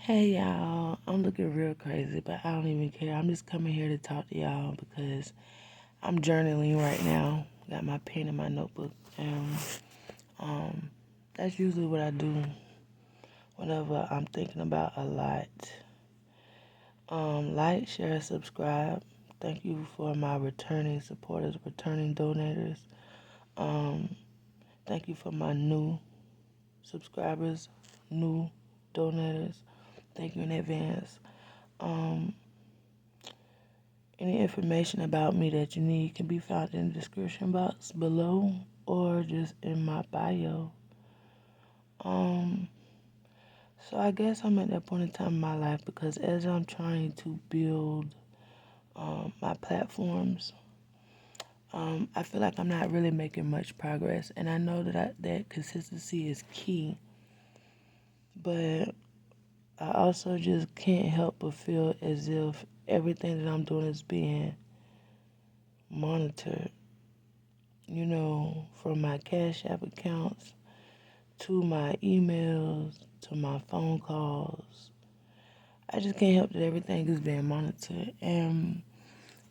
Hey y'all, I'm looking real crazy, but I don't even care. I'm just coming here to talk to y'all because I'm journaling right now. Got my pen and my notebook, and um, that's usually what I do whenever I'm thinking about a lot. Like, share, subscribe. Thank you for my returning supporters, returning donators. Um, Thank you for my new subscribers, new donators. Thank you in advance. Um, Any information about me that you need can be found in the description box below or just in my bio. Um, so I guess I'm at that point in time in my life because as I'm trying to build my platforms, I feel like I'm not really making much progress, and I know that consistency is key. But I also just can't help but feel as if everything that I'm doing is being monitored. From my Cash App accounts to my emails to my phone calls. I just can't help that everything is being monitored. And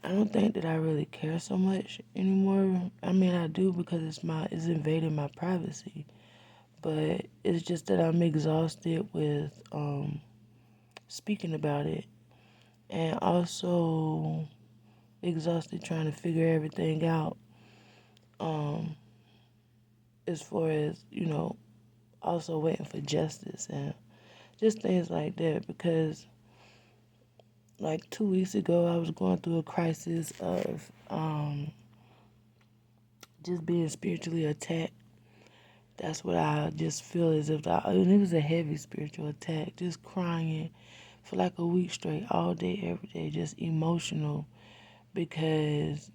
I don't think that I really care so much anymore. I mean, I do because it's invading my privacy. But it's just that I'm exhausted with speaking about it, and also exhausted trying to figure everything out um, as far as, also waiting for justice and just things like that. Because like 2 weeks ago, I was going through a crisis of just being spiritually attacked. That's what I just feel as if and it was a heavy spiritual attack. Just crying for like a week straight, all day, every day, just emotional because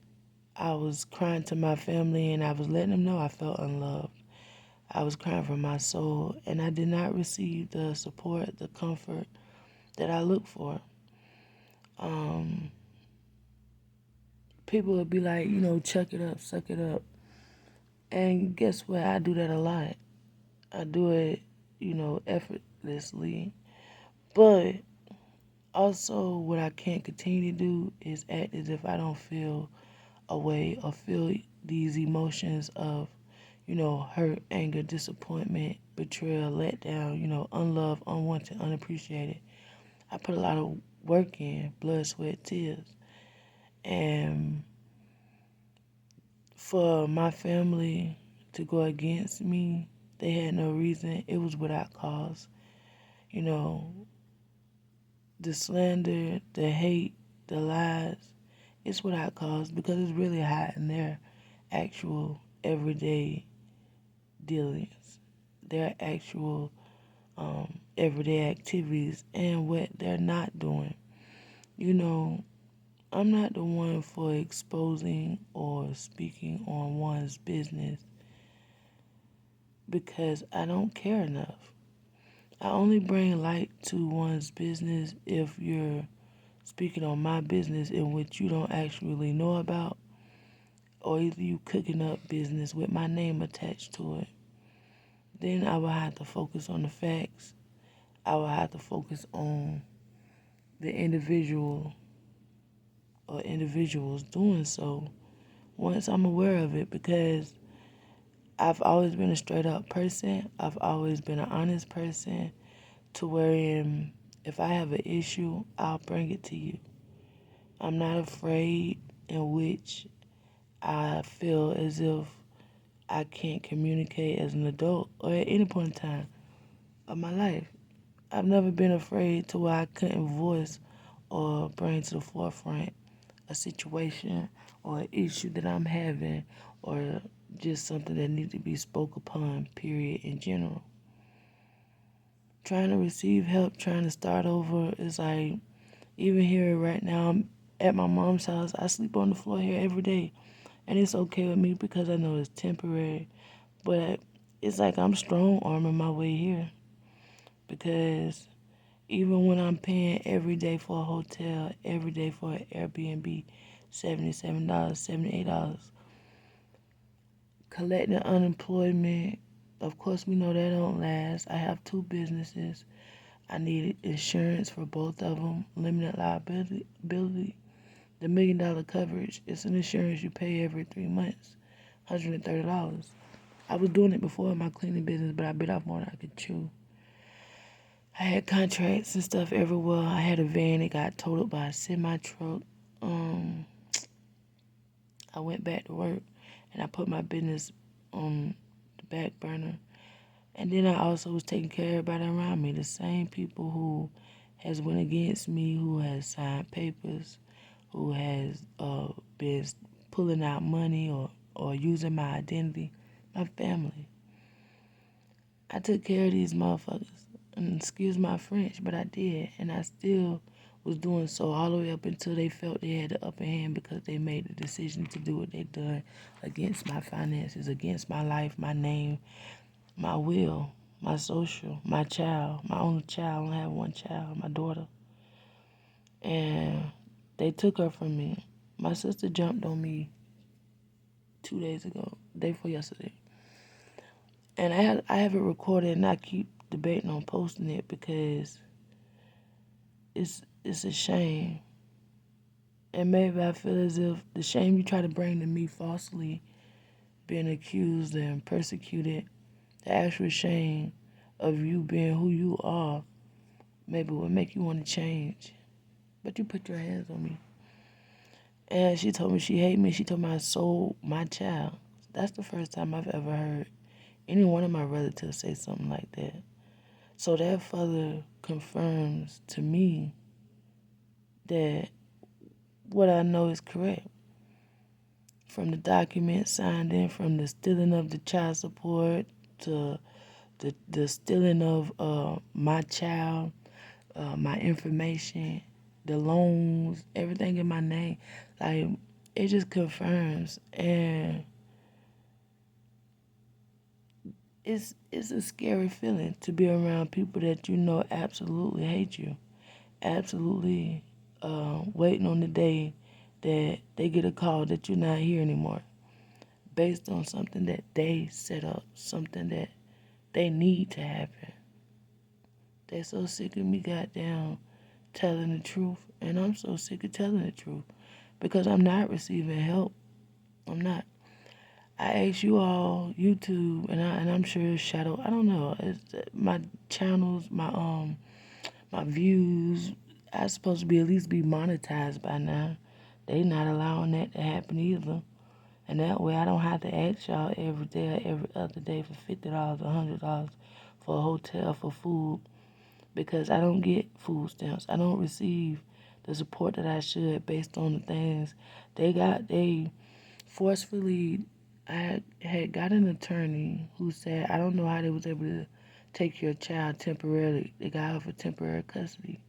I was crying to my family and I was letting them know I felt unloved. I was crying for my soul, and I did not receive the support, the comfort that I looked for. Um, People would be like, chuck it up, suck it up. And guess what? I do that a lot. I do it, effortlessly. But also, what I can't continue to do is act as if I don't feel a way or feel these emotions of, hurt, anger, disappointment, betrayal, letdown, unloved, unwanted, unappreciated. I put a lot of work in, blood, sweat, tears. And for my family to go against me, they had no reason. It was without cause. You know, the slander, the hate, the lies, it's without cause because it's really hiding their actual everyday dealings, their actual everyday activities, and what they're not doing. You know, I'm not the one for exposing or speaking on one's business because I don't care enough. I only bring light to one's business if you're speaking on my business in which you don't actually know about, or either you cooking up business with my name attached to it. Then I will have to focus on the facts. I will have to focus on the individual or individuals doing so once I'm aware of it, because I've always been a straight up person. I've always been an honest person to wherein if I have an issue, I'll bring it to you. I'm not afraid in which I feel as if I can't communicate as an adult or at any point in time of my life. I've never been afraid to where I couldn't voice or bring to the forefront a situation or an issue that I'm having or just something that needs to be spoke upon, period, in general. Trying to receive help, trying to start over is like, even here right now, I'm at my mom's house. I sleep on the floor here every day. And it's okay with me because I know it's temporary. But it's like I'm strong arming my way here. Because even when I'm paying every day for a hotel, every day for an Airbnb, $77, $78, collecting unemployment, of course we know that don't last. I have two businesses. I needed insurance for both of them, limited liability. The $1 million coverage is an insurance you pay every 3 months, $130. I was doing it before in my cleaning business, but I bit off more than I could chew. I had contracts and stuff everywhere. I had a van that got totaled by a semi truck. Um, I went back to work and I put my business on the back burner. And then I also was taking care of everybody around me, the same people who has went against me, who has signed papers, who has been pulling out money or using my identity, my family. I took care of these motherfuckers. And excuse my French, but I did. And I still was doing so all the way up until they felt they had the upper hand because they made the decision to do what they done against my finances, against my life, my name, my will, my social, my child, my only child. I only have one child, my daughter. And they took her from me. My sister jumped on me 2 days ago, day before yesterday. And I have it recorded and I keep debating on posting it because it's a shame. And maybe I feel as if the shame you try to bring to me falsely, being accused and persecuted, the actual shame of you being who you are, maybe would make you want to change. But you put your hands on me. And she told me she hated me. She told me I sold my child. That's the first time I've ever heard any one of my relatives say something like that. So that further confirms to me that what I know is correct. From the documents signed in, from the stealing of the child support to the stealing of my child, my information, the loans, everything in my name. Like, it just confirms. And it's a scary feeling to be around people that you know absolutely hate you. Absolutely waiting on the day that they get a call that you're not here anymore. Based on something that they set up, something that they need to happen. They're so sick of me goddamn telling the truth. And I'm so sick of telling the truth. Because I'm not receiving help. I'm not. I ask you all, YouTube, and I'm sure Shadow. I don't know. It's my channels, my views. I supposed to be at least be monetized by now. They not allowing that to happen either. And that way I don't have to ask y'all every day or every other day for $50 or $100 for a hotel, for food, because I don't get food stamps. I don't receive the support that I should based on the things they got. They forcefully, I had got an attorney who said, I don't know how they was able to take your child temporarily. They got her for temporary custody,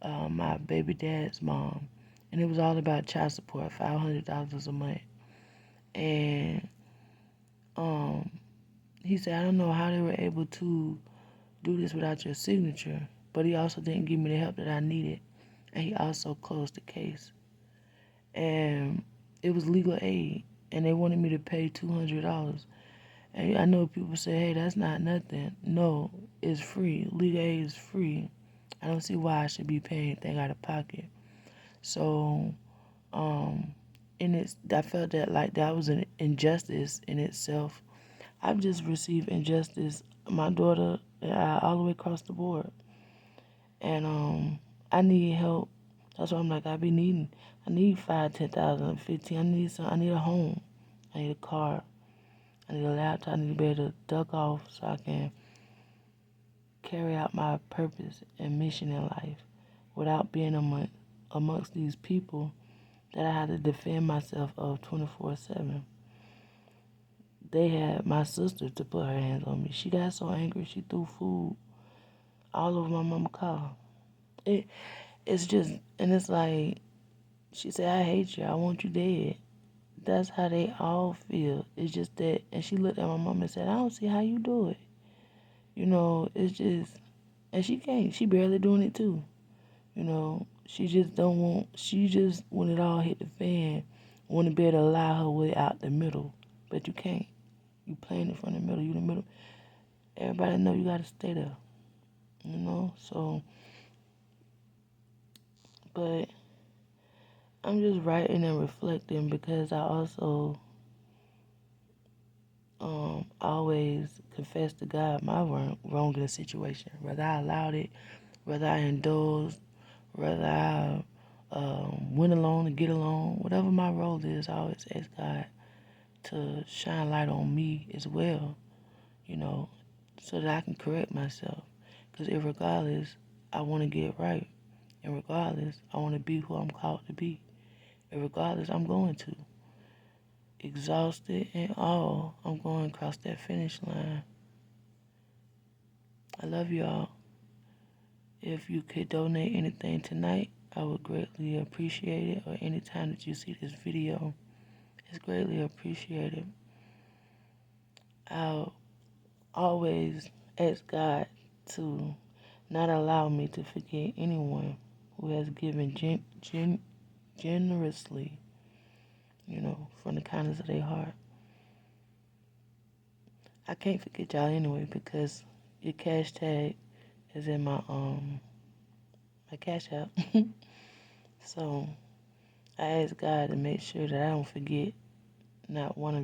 my baby dad's mom. And it was all about child support, $500 a month. And he said, I don't know how they were able to do this without your signature, but he also didn't give me the help that I needed. And he also closed the case. And it was legal aid, and they wanted me to pay $200. And I know people say, hey, that's not nothing. No, it's free. Legal aid is free. I don't see why I should be paying anything out of pocket. So, and I felt that like that was an injustice in itself. I've just received injustice. My daughter, all the way across the board, and I need help. That's why I'm like I be needing. I need 5, 10,000, 15. I need a home. I need a car. I need a laptop. I need to be able to duck off so I can carry out my purpose and mission in life without being amongst these people that I had to defend myself of 24/7. They had my sister to put her hands on me. She got so angry she threw food all over my mama's car. It's just, and it's like, she said, I hate you. I want you dead. That's how they all feel. It's just that, and she looked at my mom and said, I don't see how you do it. It's just, and she can't. She barely doing it too. She just don't want, she just, when it all hit the fan, want to be able to allow her way out the middle. But you can't. You playing it from the middle. You the middle. Everybody know you got to stay there. So, but I'm just writing and reflecting because I also always confess to God my wrong in the situation. Whether I allowed it, whether I indulged, whether I went along to get along, whatever my role is, I always ask God to shine light on me as well, so that I can correct myself. Because regardless, I want to get right. And regardless, I want to be who I'm called to be. And regardless, I'm going to. Exhausted and all, I'm going across that finish line. I love y'all. If you could donate anything tonight, I would greatly appreciate it. Or anytime that you see this video, it's greatly appreciated. I'll always ask God to not allow me to forget anyone who has given generously, from the kindness of their heart. I can't forget y'all anyway because your cash tag is in my cash app. So I ask God to make sure that I don't forget not one of